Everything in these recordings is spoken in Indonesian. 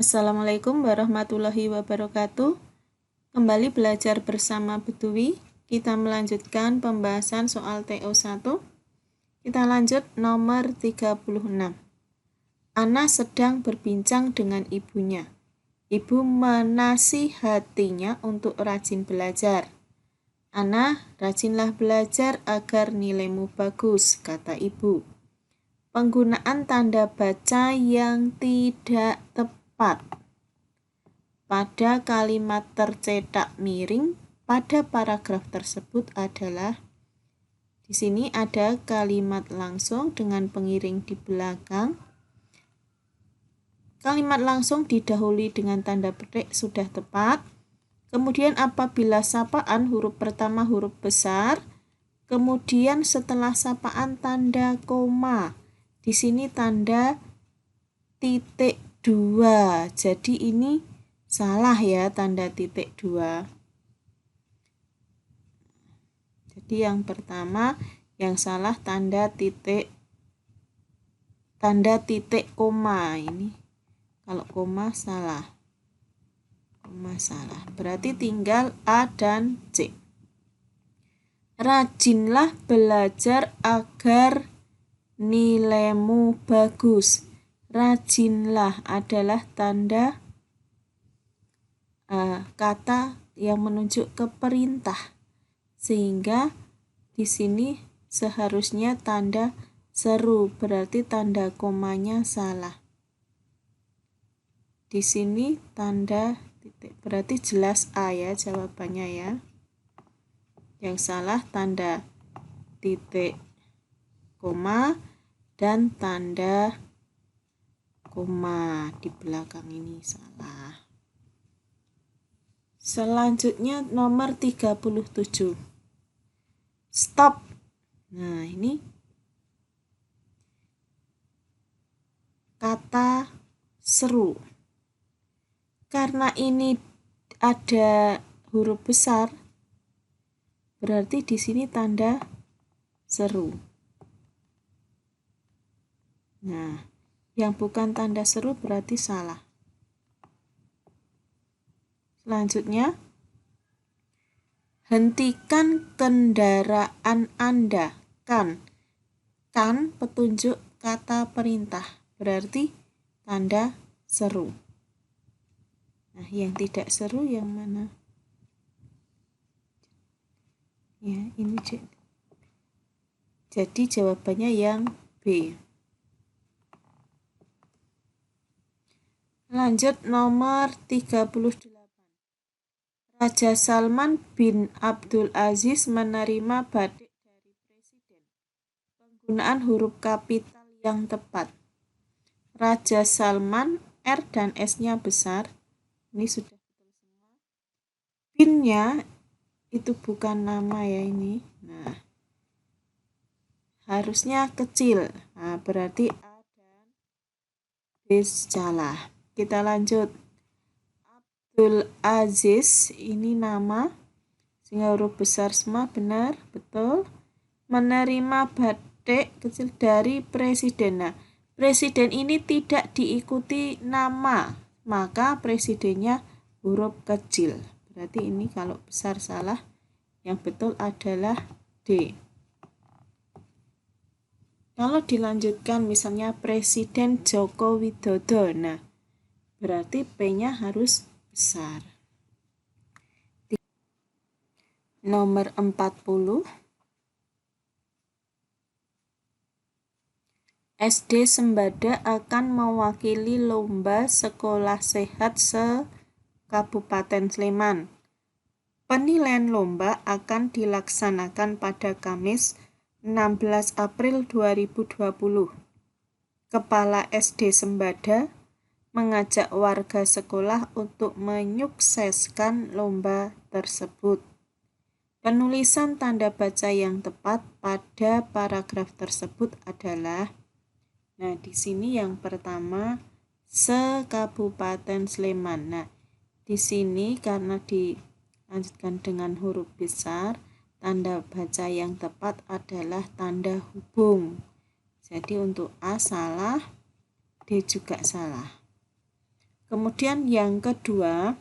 Assalamualaikum warahmatullahi wabarakatuh. Kembali belajar bersama Betuwi. Kita melanjutkan pembahasan soal TO1. Kita lanjut nomor 36. Ana sedang berbincang dengan ibunya. Ibu menasihatinya untuk rajin belajar. Ana, rajinlah belajar agar nilaimu bagus, kata ibu. Penggunaan tanda baca yang tidak tepat pada kalimat tercetak miring pada paragraf tersebut adalah, di sini ada kalimat langsung dengan pengiring di belakang. Kalimat langsung didahului dengan tanda petik sudah tepat. Kemudian apabila sapaan huruf pertama huruf besar, kemudian setelah sapaan tanda koma. Di sini tanda titik 2. Jadi ini salah ya, tanda titik 2. Jadi yang pertama yang salah tanda titik koma ini. Kalau koma salah. Koma salah. Berarti tinggal A dan C. Rajinlah belajar agar nilaimu bagus. Rajinlah adalah tanda kata yang menunjuk ke perintah, sehingga di sini seharusnya tanda seru, berarti tanda komanya salah. Di sini tanda titik, berarti jelas A ya jawabannya ya. Yang salah tanda titik koma dan tanda koma di belakang ini salah. Selanjutnya nomor 37. Stop. Nah, ini kata seru. Karena ini ada huruf besar, berarti di sini tanda seru. Nah, yang bukan tanda seru berarti salah. Selanjutnya, hentikan kendaraan Anda. Kan petunjuk kata perintah, berarti tanda seru. Nah, yang tidak seru yang mana? Ya, ini jadi jawabannya yang B. Lanjut nomor 38. Raja Salman bin Abdul Aziz menerima badik dari presiden. Penggunaan huruf kapital yang tepat. Raja Salman, R dan S-nya besar. Ini sudah betul semua. Bin-nya itu bukan nama ya ini. Nah, harusnya kecil. Nah, berarti A dan B salah. Kita lanjut. Abdul Aziz ini nama, sehingga huruf besar semua benar, betul. Menerima batik kecil dari presiden. Nah, presiden ini tidak diikuti nama, maka presidennya huruf kecil. Berarti ini kalau besar salah, yang betul adalah D. Kalau dilanjutkan misalnya Presiden Joko Widodo, nah berarti P-nya harus besar. Nomor 40. SD Sembada akan mewakili lomba sekolah sehat se-Kabupaten Sleman. Penilaian lomba akan dilaksanakan pada Kamis 16 April 2020. Kepala SD Sembada mengajak warga sekolah untuk menyukseskan lomba tersebut. Penulisan tanda baca yang tepat pada paragraf tersebut adalah, nah di sini yang pertama se-Kabupaten Sleman. Nah, di sini karena dilanjutkan dengan huruf besar, tanda baca yang tepat adalah tanda hubung. Jadi untuk A salah, D juga salah. Kemudian yang kedua,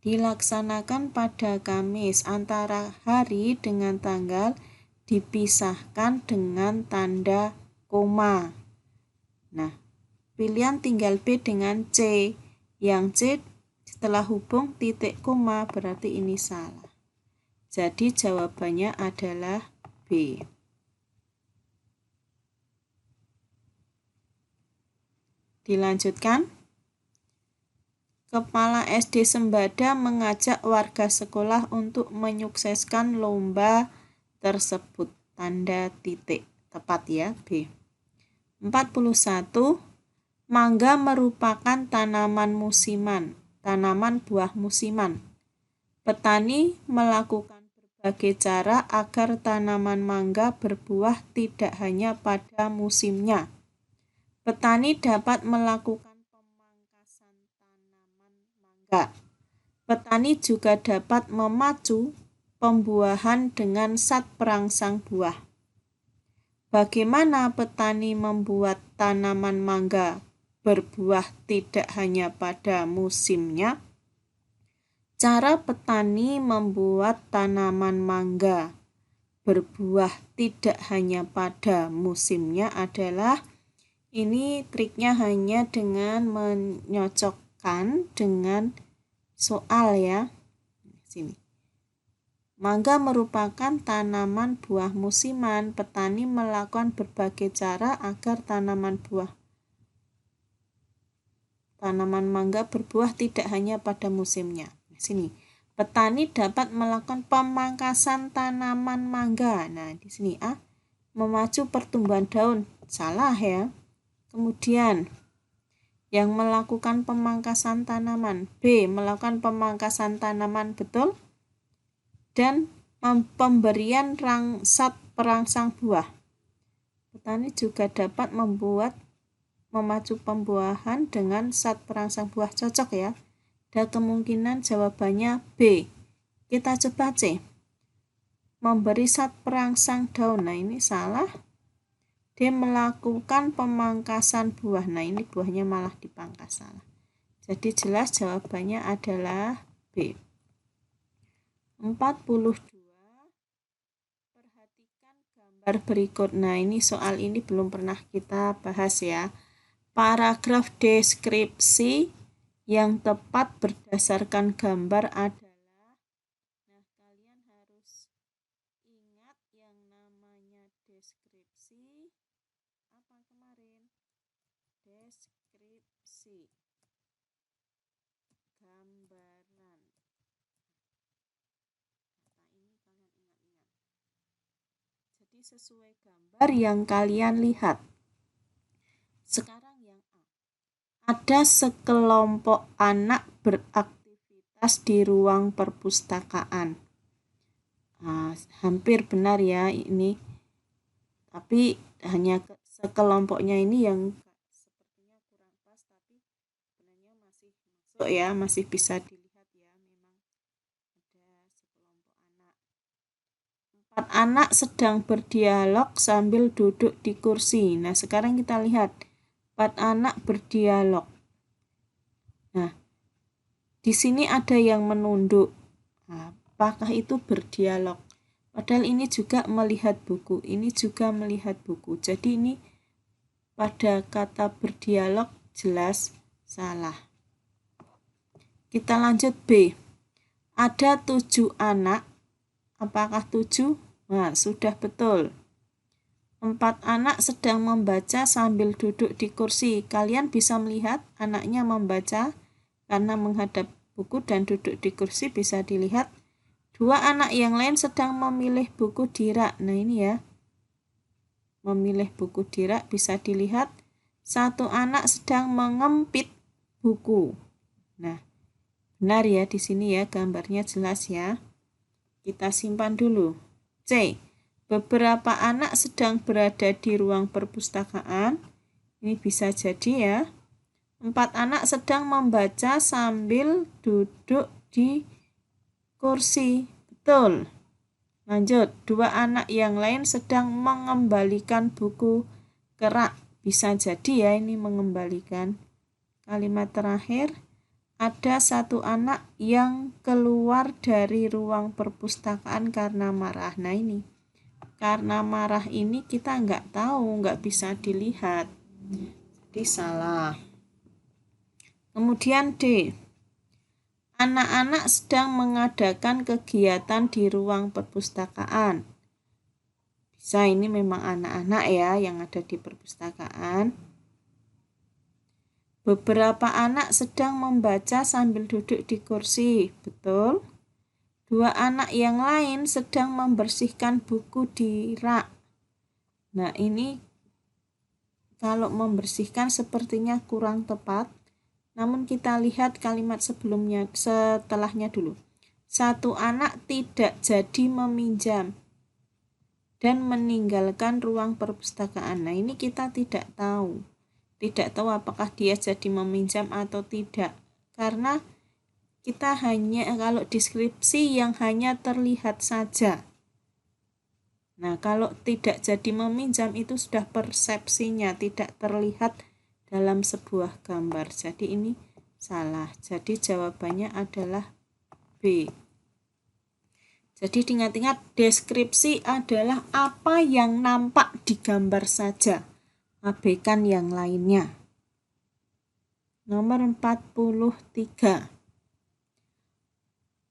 dilaksanakan pada Kamis, antara hari dengan tanggal dipisahkan dengan tanda koma. Nah, pilihan tinggal B dengan C. Yang C setelah hubung titik koma, berarti ini salah. Jadi jawabannya adalah B. Dilanjutkan. Kepala SD Sembada mengajak warga sekolah untuk menyukseskan lomba tersebut. Tanda titik. Tepat ya, B. 41. Mangga merupakan tanaman musiman, tanaman buah musiman. Petani melakukan berbagai cara agar tanaman mangga berbuah tidak hanya pada musimnya. Petani dapat melakukan pemangkasan tanaman mangga. Petani juga dapat memacu pembuahan dengan zat perangsang buah. Bagaimana petani membuat tanaman mangga berbuah tidak hanya pada musimnya? Cara petani membuat tanaman mangga berbuah tidak hanya pada musimnya adalah, ini triknya hanya dengan menyocokkan dengan soal ya. Sini. Mangga merupakan tanaman buah musiman. Petani melakukan berbagai cara agar tanaman mangga berbuah tidak hanya pada musimnya. Sini. Petani dapat melakukan pemangkasan tanaman mangga. Nah, di sini A, memacu pertumbuhan daun. Salah ya. Kemudian yang melakukan pemangkasan tanaman. B, melakukan pemangkasan tanaman, betul. Dan pemberian zat perangsang buah. Petani juga dapat memacu pembuahan dengan zat perangsang buah. Cocok ya. Ada kemungkinan jawabannya B. Kita coba C. Memberi zat perangsang daun. Nah, ini salah. D, melakukan pemangkasan buah. Nah, ini buahnya malah dipangkas, salah. Jadi jelas jawabannya adalah B. 42. Perhatikan gambar berikut. Nah, ini soal ini belum pernah kita bahas ya. Paragraf deskripsi yang tepat berdasarkan gambar adalah, nah kalian harus ingat yang namanya deskripsi. Apa kemarin? Deskripsi. Gambaran. Kata ini kalian ingat-ingat. Jadi sesuai gambar yang kalian lihat. Sekarang ada sekelompok anak beraktivitas di ruang perpustakaan. Nah, hampir benar ya ini, tapi hanya sekelompoknya ini yang sepertinya kurang pas, tapi sebenarnya masih masuk ya, masih bisa dilihat ya, memang ada sekelompok anak. 4 anak sedang berdialog sambil duduk di kursi. Nah, sekarang kita lihat 4 anak berdialog. Nah, di sini ada yang menunduk. Nah, apakah itu berdialog? Padahal ini juga melihat buku, ini juga melihat buku. Jadi ini pada kata berdialog jelas salah. Kita lanjut B. Ada 7 anak. Apakah 7? Nah, sudah betul. 4 anak sedang membaca sambil duduk di kursi. Kalian bisa melihat anaknya membaca karena menghadap buku dan duduk di kursi, bisa dilihat. 2 anak yang lain sedang memilih buku di rak. Nah, ini ya. Memilih buku di rak bisa dilihat. 1 anak sedang mengempit buku. Nah, benar ya di sini ya, gambarnya jelas ya. Kita simpan dulu. C. Beberapa anak sedang berada di ruang perpustakaan. Ini bisa jadi ya. 4 anak sedang membaca sambil duduk di kursi. Betul. Lanjut. 2 anak yang lain sedang mengembalikan buku ke rak. Bisa jadi ya ini mengembalikan. Kalimat terakhir, ada satu anak yang keluar dari ruang perpustakaan karena marah. Nah ini, karena marah ini kita nggak tahu, nggak bisa dilihat. Jadi salah. Kemudian D, anak-anak sedang mengadakan kegiatan di ruang perpustakaan. Bisa ini memang anak-anak ya yang ada di perpustakaan. Beberapa anak sedang membaca sambil duduk di kursi. Betul. 2 anak yang lain sedang membersihkan buku di rak. Nah ini kalau membersihkan sepertinya kurang tepat. Namun kita lihat kalimat sebelumnya, setelahnya dulu. 1 anak tidak jadi meminjam dan meninggalkan ruang perpustakaan. Nah ini kita tidak tahu apakah dia jadi meminjam atau tidak, karena kita hanya kalau deskripsi yang hanya terlihat saja. Nah kalau tidak jadi meminjam itu sudah persepsinya, tidak terlihat dalam sebuah gambar, jadi ini salah. Jadi jawabannya adalah B. Jadi diingat-ingat, deskripsi adalah apa yang nampak di gambar saja, abaikan yang lainnya. Nomor 43.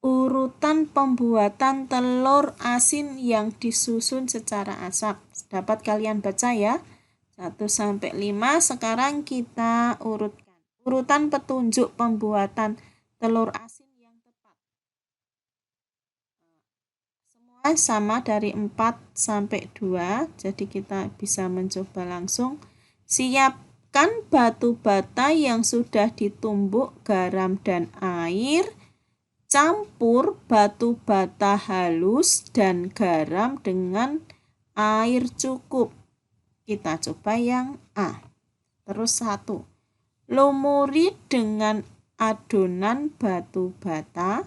Urutan pembuatan telur asin yang disusun secara asap. Dapat kalian baca ya. 1 sampai 5. Sekarang kita urutkan. Urutan petunjuk pembuatan telur asin yang tepat. Semua sama dari 4 sampai 2. Jadi kita bisa mencoba langsung. Siapkan batu bata yang sudah ditumbuk garam dan air. Campur batu bata halus dan garam dengan air cukup. Kita coba yang A. Terus 1. Lumuri dengan adonan batu bata.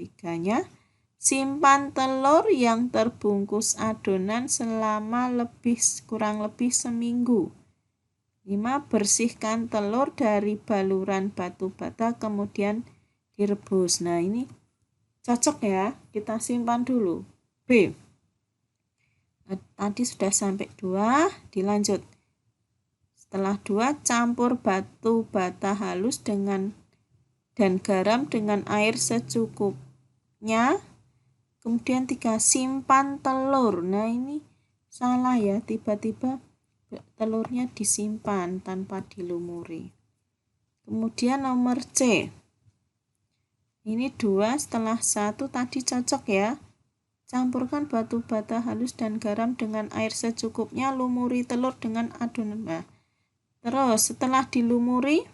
3-nya. Simpan telur yang terbungkus adonan selama kurang lebih seminggu. 5. Bersihkan telur dari baluran batu bata kemudian direbus. Nah ini cocok ya, kita simpan dulu. B. Tadi sudah sampai 2, dilanjut. Setelah 2, campur batu bata halus dan garam dengan air secukupnya. Kemudian 3, simpan telur. Nah ini salah ya, tiba-tiba telurnya disimpan tanpa dilumuri. Kemudian nomor C. Ini 2 setelah 1 tadi cocok ya. Campurkan batu bata halus dan garam dengan air secukupnya, lumuri telur dengan adonan. Nah, terus setelah dilumuri,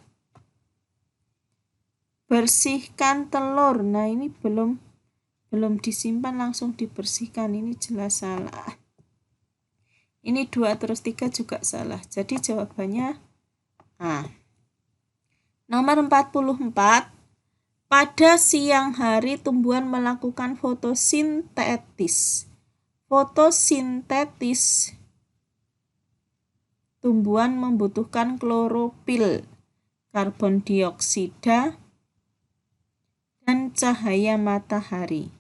bersihkan telur. Nah ini belum disimpan langsung dibersihkan, ini jelas salah. Ini 2 terus 3 juga salah. Jadi jawabannya A. Nomor 44. Pada siang hari tumbuhan melakukan fotosintesis. Fotosintesis tumbuhan membutuhkan klorofil, karbon dioksida, dan cahaya matahari.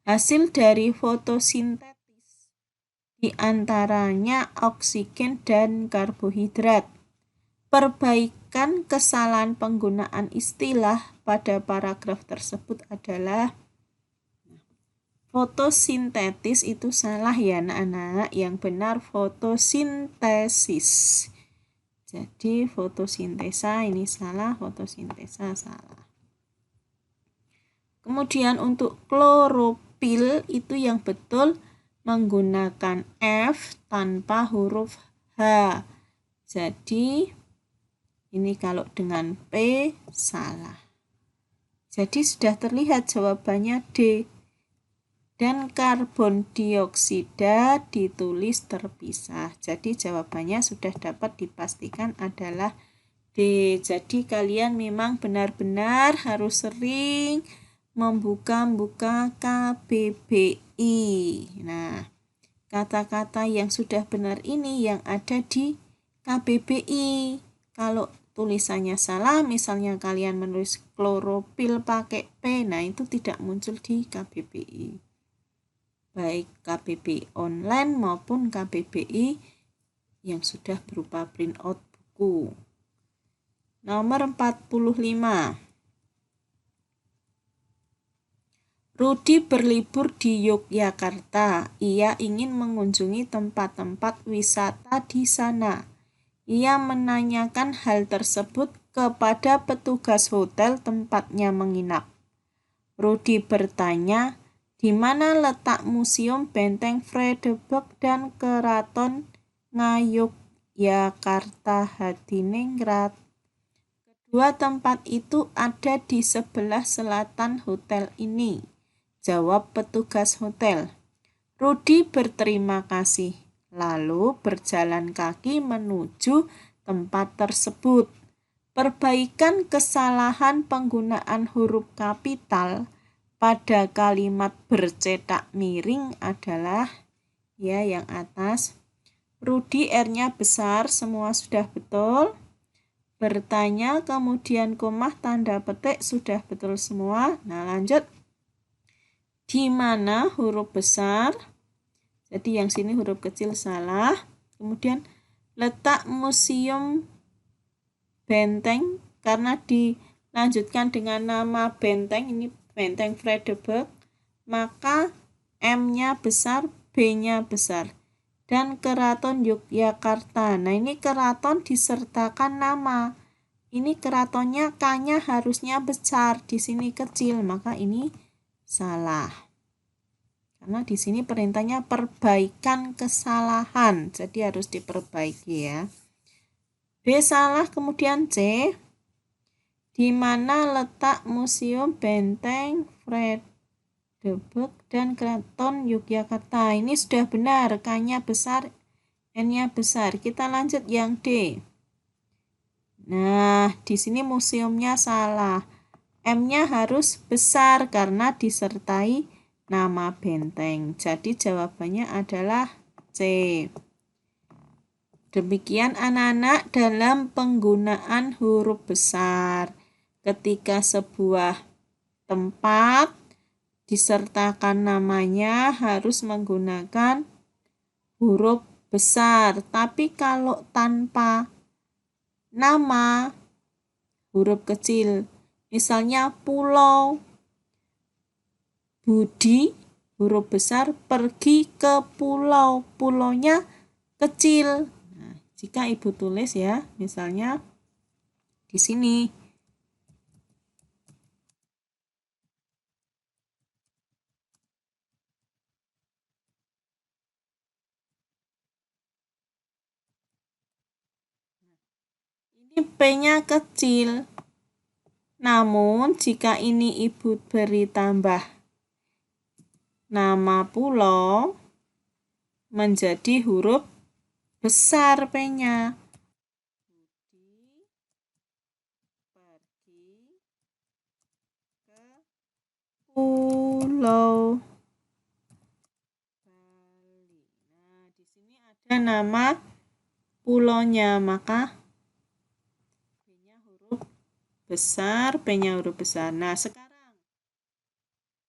Hasil dari fotosintesis diantaranya oksigen dan karbohidrat. Perbaikan kesalahan penggunaan istilah pada paragraf tersebut adalah fotosintesis itu salah ya anak-anak, yang benar fotosintesis. Jadi fotosintesa ini salah, fotosintesa salah. Kemudian untuk klorofil itu yang betul menggunakan F tanpa huruf H. Jadi ini kalau dengan P salah. Jadi sudah terlihat jawabannya D. Dan karbon dioksida ditulis terpisah. Jadi jawabannya sudah dapat dipastikan adalah D. Jadi kalian memang benar-benar harus sering membuka KBBI. Nah, kata-kata yang sudah benar ini yang ada di KBBI. Kalau tulisannya salah, misalnya kalian menulis klorofil pakai P, nah itu tidak muncul di KBBI. Baik KBBI online maupun KBBI yang sudah berupa print out buku. Nomor 45. Rudi berlibur di Yogyakarta. Ia ingin mengunjungi tempat-tempat wisata di sana. Ia menanyakan hal tersebut kepada petugas hotel tempatnya menginap. Rudi bertanya, di mana letak Museum Benteng Vredenburg dan Keraton Ngayogyakarta Hadiningrat? Kedua tempat itu ada di sebelah selatan hotel ini, jawab petugas hotel. Rudi berterima kasih, lalu berjalan kaki menuju tempat tersebut. Perbaikan kesalahan penggunaan huruf kapital pada kalimat bercetak miring adalah yang atas. Rudi R-nya besar, semua sudah betul. Bertanya, kemudian koma, tanda petik, sudah betul semua. Nah, lanjut. Di mana huruf besar? Jadi yang sini huruf kecil salah. Kemudian letak Museum Benteng, karena dilanjutkan dengan nama benteng, ini Benteng Vredenburg, maka M-nya besar, B-nya besar. Dan Keraton Yogyakarta. Nah, ini keraton disertakan nama. Ini keratonnya K-nya harusnya besar, di sini kecil, maka ini salah. Karena di sini perintahnya perbaikan kesalahan, jadi harus diperbaiki ya. B salah, kemudian C. Di mana letak Museum Benteng Vredenburg dan Keraton Yogyakarta? Ini sudah benar, K-nya besar, N-nya besar. Kita lanjut yang D. Nah, di sini museumnya salah. M-nya harus besar karena disertai nama benteng. Jadi jawabannya adalah C. Demikian anak-anak dalam penggunaan huruf besar. Ketika sebuah tempat disertakan namanya harus menggunakan huruf besar. Tapi kalau tanpa nama, huruf kecil, misalnya pulau, Budi, huruf besar, pergi ke pulau, pulaunya kecil. Nah, jika ibu tulis ya, misalnya di sini. Ini P-nya kecil. Namun jika ini ibu beri tambah nama pulau, menjadi huruf besar P-nya. Pergi ke pulau Bali. Nah, di sini ada nama pulaunya, maka B-nya huruf besar, P-nya huruf besar. Nah, sekarang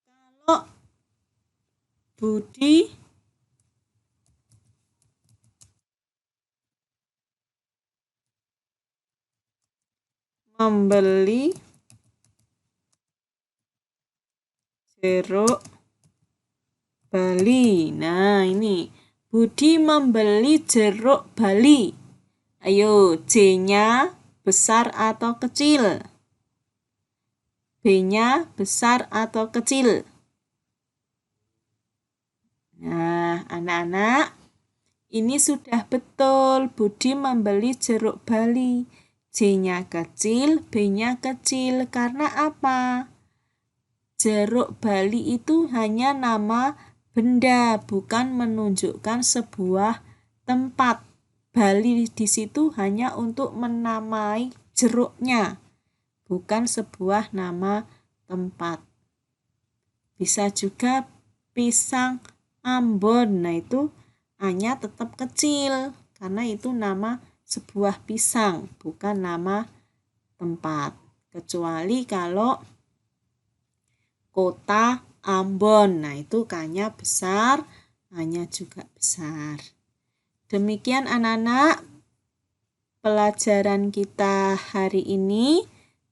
kalau Budi membeli jeruk Bali. Nah, ini Budi membeli jeruk Bali. Ayo, J-nya besar atau kecil? B-nya besar atau kecil? Nah, anak-anak, ini sudah betul. Budi membeli jeruk Bali. J-nya kecil, B-nya kecil. Karena apa? Jeruk Bali itu hanya nama benda, bukan menunjukkan sebuah tempat. Bali di situ hanya untuk menamai jeruknya, bukan sebuah nama tempat. Bisa juga pisang Ambon. Nah, itu A-nya tetap kecil karena itu nama sebuah pisang, bukan nama tempat. Kecuali kalau kota Ambon. Nah, itu K-nya besar, A-nya juga besar. Demikian anak-anak pelajaran kita hari ini.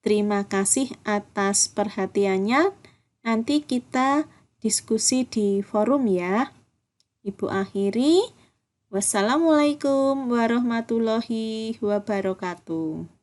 Terima kasih atas perhatiannya. Nanti kita diskusi di forum ya. Ibu akhiri. Wassalamualaikum warahmatullahi wabarakatuh.